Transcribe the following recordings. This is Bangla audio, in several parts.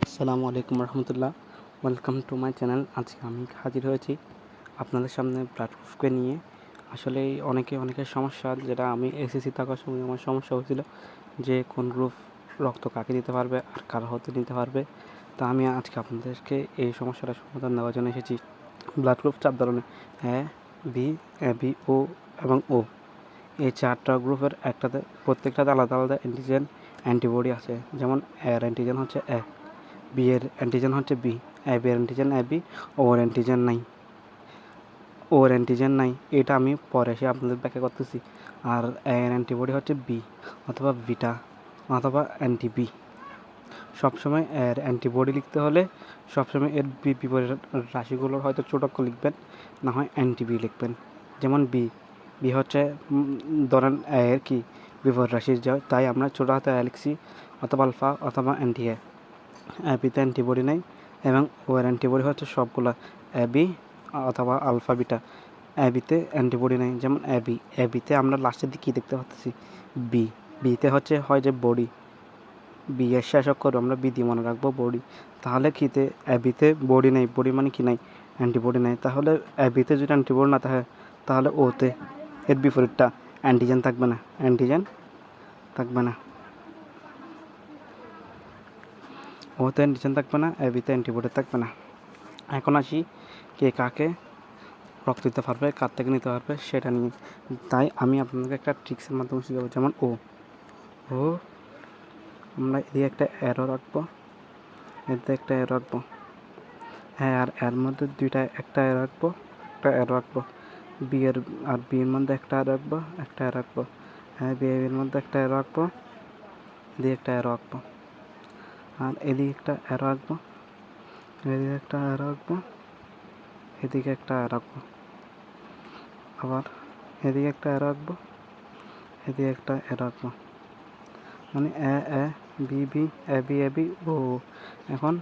আসসালামু আলাইকুম রহমতুল্লাহ। Welcome to my channel. আজকে আমি হাজির হয়েছি আপনাদের সামনে ব্লাড গ্রুপকে নিয়ে। আসলে অনেকের সমস্যা, যেটা আমি এসএসসি থাকার সময় আমার সমস্যা হয়েছিল যে কোন গ্রুপ রক্ত কাকে দিতে পারবে আর কার হতে নিতে পারবে। তো আমি আজকে আপনাদেরকে এই সমস্যাটার সমাধান দেওয়ার জন্য এসেছি। ব্লাড গ্রুপ 4 ধরনের: এ, বি, বি, ও এবং ও। এই 4টা গ্রুপের প্রত্যেকটাতে আলাদা আলাদা অ্যান্টিজেন অ্যান্টিবডি আছে। যেমন এর অ্যান্টিজেন হচ্ছে এ, বি এর অ্যান্টিজেন হচ্ছে বি, এ বি এর অ্যান্টিজেন এ বি, ওর অ্যান্টিজেন নাই। ওর অ্যান্টিজেন নাই, এটা আমি পরে এসে আপনাদের ব্যাখ্যা করতেছি। আর এর অ্যান্টিবডি হচ্ছে বি অথবা বিটা অথবা অ্যান্টি-বি। সবসময় এর অ্যান্টিবডি লিখতে হলে সবসময় এর বিপরীত রাশিগুলোর হয়তো ছোট অক্ষর লিখবেন, না হয় অ্যান্টি-বি লিখবেন। যেমন বি, বি হচ্ছে ধরেন এর কি বিপরীত রাশির যায়, তাই আমরা ছোটো হাতে লিখছি, অথবা আলফা অথবা অ্যান্টি এ। অ্যাবিতে অ্যান্টিবডি নেই এবং ওর অ্যান্টিবডি হচ্ছে সবগুলো অ্যাবি অথবা আলফা বিটা। অ্যাবিতে অ্যান্টিবডি নেই, যেমন অ্যাবিতে আমরা লাস্টের দিকে কী দেখতে পাচ্ছি, বি। বিতে হচ্ছে হয় যে বডি, বি এর শেষ অক্ষর আমরা বি দিয়ে মনে রাখবো বডি। তাহলে কিতে অ্যাবিতে বডি নেই, বডি মানে কি নাই, অ্যান্টিবডি নেই। তাহলে অ্যাবিতে যদি অ্যান্টিবডি না থাকে তাহলে ওতে এর বিপরীতটা অ্যান্টিজেন থাকবে না, অ্যান্টিজেন থাকবে না। ওতে অ্যান্টিজেন থাকবে না, অ্যাবিতে অ্যান্টিবডি থাকবে না। এখন আসি কে কাকে রক্ত দিতে পারবে, কার থেকে নিতে পারবে সেটা নিয়ে। তাই আমি আপনাদেরকে একটা ট্রিক্সের মাধ্যমে শিখাবো। যেমন ও, আমরা এদিকে একটা অ্যারো রাখবো, এতে একটা অ্যারো রাখবো, হ্যাঁ, আর এর মধ্যে একটা অ্যারো রাখবো, একটা অ্যারো রাখবো। বি এর আর বি এর মধ্যে একটা অ্যারো রাখবো, একটা অ্যারো রাখবো, হ্যাঁ, বি এর মধ্যে একটা অ্যারো রাখবো, এদিকে একটা অ্যারো রাখবো, আর এদিকে একটা অ্যারো রাখবো, এদিকে একটা অ্যারো রাখবো, এদিকে একটা অ্যারো রাখবো, আবার এদিকে একটা অ্যারো রাখবো, এদিকে একটা অ্যারো রাখবো। মানে A B B, A B A B, ও। এখন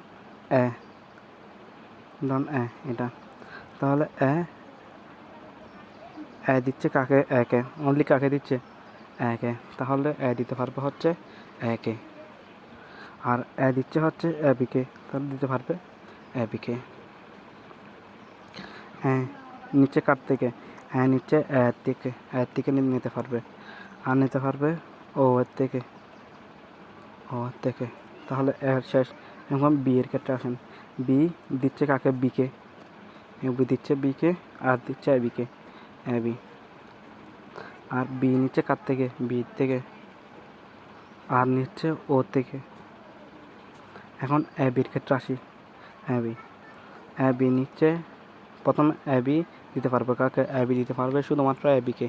এ, ধরুন এটা, তাহলে এ দিচ্ছে কাকে, একে, অনলি কাকে দিচ্ছে, একে। তাহলে এ দিতে পারবে হচ্ছে একে। আর এ দিচ্ছে হচ্ছে এ বিকে, তাহলে দিতে পারবে এ বিকে। হ্যাঁ, নিচে কার থেকে, হ্যাঁ নিচে এর থেকে নিতে পারবে, আর নিতে পারবে ও এর থেকে, ও এর থেকে। তাহলে এর শেষ। এখন বি এর ক্ষেত্রে আসেন, বি দিচ্ছে কাকে, বিকে, বি দিচ্ছে বিকে, আর দিচ্ছে এ বিকে, এ বি। আর বি নিচ্ছে কার থেকে, বি থেকে, আর নিচ্ছে ও থেকে। এখন এ বির ক্ষেত্রে আসি, এ বি নিচ্ছে, প্রথম এ বি দিতে পারবে কাকে, এ বি দিতে পারবে শুধুমাত্র এ বিকে,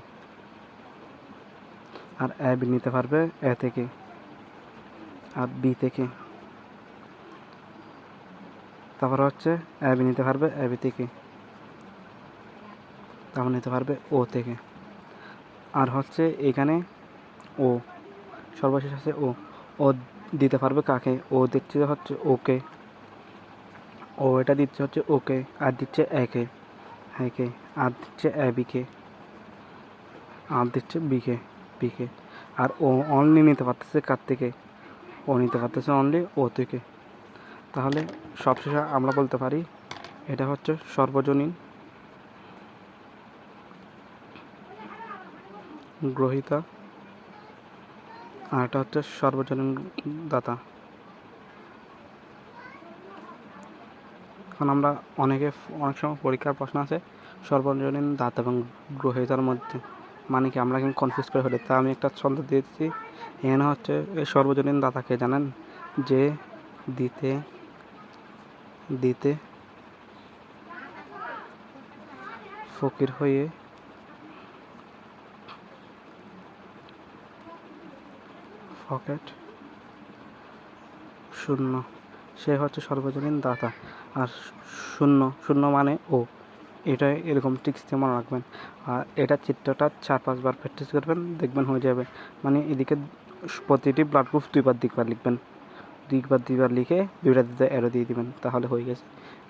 আর এ বি নিতে পারবে এ থেকে আর বি থেকে। তারপর হচ্ছে এ বি নিতে পারবে এ বি থেকে, তারপর নিতে পারবে ও থেকে। আর হচ্ছে এখানে ও, সর্বশেষ আছে ও। ও দিতে পারবে কাকে, ও দিচ্ছে হচ্ছে ওকে, ও এটা দিচ্ছে হচ্ছে ওকে, আর দিচ্ছে একে, একে, আর দিচ্ছে এ বিকে, আর দিচ্ছে বিকে, বিকে। আর ও অনলি নিতে পারতেছে কার থেকে, ও নিতে পারতেছে অনলি ও থেকে। তাহলে সবশেষে আমরা বলতে পারি এটা হচ্ছে সর্বজনীন গ্রহীতা, আর এটা হচ্ছে সর্বজনীন দাতা। এখন আমরা অনেক সময় পরীক্ষার প্রশ্ন আছে সর্বজনীন দাতা এবং গ্রহীতার মধ্যে, মানে কি আমরা কিন্তু কনফিউজ করে ফেলি। তা আমি একটা ছন্দ দিয়েছি এখানে হচ্ছে, এই সর্বজনীন দাতাকে জানেন, যে দিতে দিতে ফকির হয়ে পকেট শূন্য, সে হচ্ছে সর্বজনীন দাতা। আর শূন্য, শূন্য মানে ও, এটা এরকম ট্রিক্স দিয়ে মনে রাখবেন। আর এটা চিত্রটা 4-5 বার প্র্যাকটিস করবেন, দেখবেন হয়ে যাবে। মানে এদিকে প্রতিটি ব্লাড গ্রুপ দুইবার লিখবেন, দুইবার লিখে দুইটা দিতে অ্যারো দিয়ে দিবেন, তাহলে হয়ে গেছে।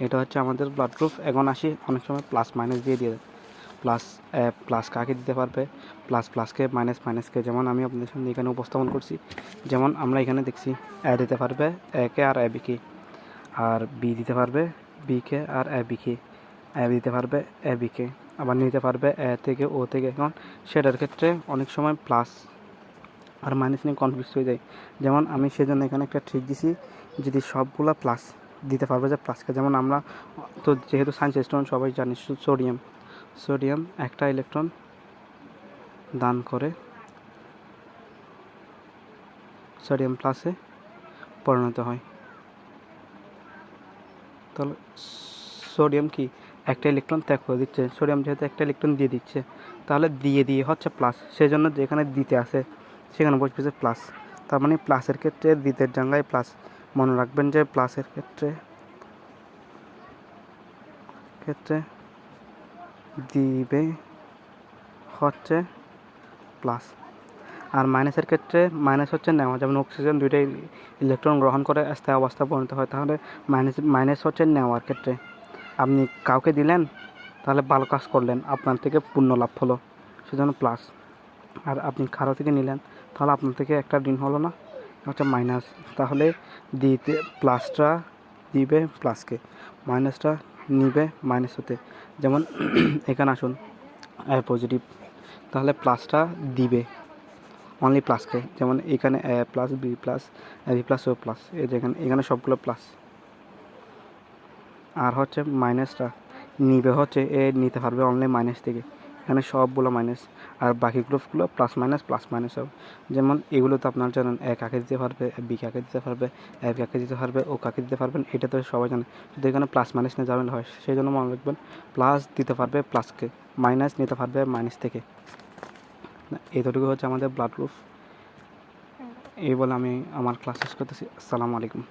এটা হচ্ছে আমাদের ব্লাড গ্রুপ। এখন আসি, অনেক সময় প্লাস মাইনাস দিয়ে দেয়। প্লাস কাকে দিতে পারবে, প্লাসকে, মাইনাসকে। যেমন আমি আপনাদের সামনে এখানে উপস্থাপন করছি, যেমন আমরা এখানে দেখছি এ দিতে পারবে একে আর এ বিকে, আর বি দিতে পারবে বিকে, আর এ বিকে এ দিতে পারবে এ বিকে, আবার নিতে পারবে এ থেকে ও থেকে। এখন সেটার ক্ষেত্রে অনেক সময় প্লাস আর মাইনাস নিয়ে কনফিউজ হয়ে যায়। যেমন আমি সেজন্য এখানে একটা ট্রিক দিছি, যদি সবগুলা প্লাস দিতে পারবে যে প্লাসকে, যেমন আমরা তো যেহেতু সায়েন্স স্টুডেন্ট সবাই জানি সোডিয়াম একটা ইলেকট্রন দান করে সোডিয়াম প্লাসে পরিণত হয়। তাহলে সোডিয়াম কি একটা ইলেকট্রন ত্যাগ করে দিচ্ছে, সোডিয়াম যেহেতু একটা ইলেকট্রন দিয়ে দিচ্ছে, তাহলে দিয়ে হচ্ছে প্লাস, সেই জন্য যেখানে দিতে আসে সেখানে বসবে যে প্লাস। তার মানে প্লাসের ক্ষেত্রে দিতের জায়গায় প্লাস। মনে রাখবেন যে প্লাসের ক্ষেত্রে দিবে হচ্ছে প্লাস, আর মাইনাসের ক্ষেত্রে মাইনাস হচ্ছে নেওয়া। যেমন অক্সিজেন দুইটাই ইলেকট্রন গ্রহণ করে স্থায়ী অবস্থা পরিণত হয়, তাহলে মাইনাস হচ্ছে নেওয়ার ক্ষেত্রে। আপনি কাউকে দিলেন, তাহলে ভালো কাজ করলেন, আপনার থেকে পূর্ণ লাভ হলো, সেজন্য প্লাস। আর আপনি কারো থেকে নিলেন, তাহলে আপনার থেকে একটা ঋণ হলো না, হচ্ছে মাইনাস। তাহলে দিতে প্লাসটা দিবে প্লাসকে, মাইনাসটা নিবে মাইনাস হতে। যেমন এখানে আসুন এ পজিটিভ, তাহলে প্লাসটা দিবে অনলি প্লাসকে। যেমন এখানে এ plus B plus A B plus O plus, এই যে এখানে সবগুলো প্লাস। আর হচ্ছে মাইনাসটা নিবে হচ্ছে এ নিতে পারবে অনলি মাইনাস থেকে, এখানে সবগুলো মাইনাস, আর বাকি গ্রুপগুলো প্লাস মাইনাস হবে। যেমন এগুলো তো আপনার জানেন, এ কাকে দিতে পারবে, বি কাকে দিতে পারবে, এ কাকে দিতে পারবে, ও কাকে দিতে পারবেন, এটা তো সবাই জানে। যদি এখানে প্লাস মাইনাস নিয়ে যাবেন হয়, সেই জন্য মনে রাখবেন প্লাস দিতে পারবে প্লাসকে, মাইনাস নিতে পারবে মাইনাস থেকে। এতটুকু হচ্ছে আমাদের ব্লাড গ্রুপ। এই বলে আমি আমার ক্লাস শেষ করতেছি। আসসালামু আলাইকুম।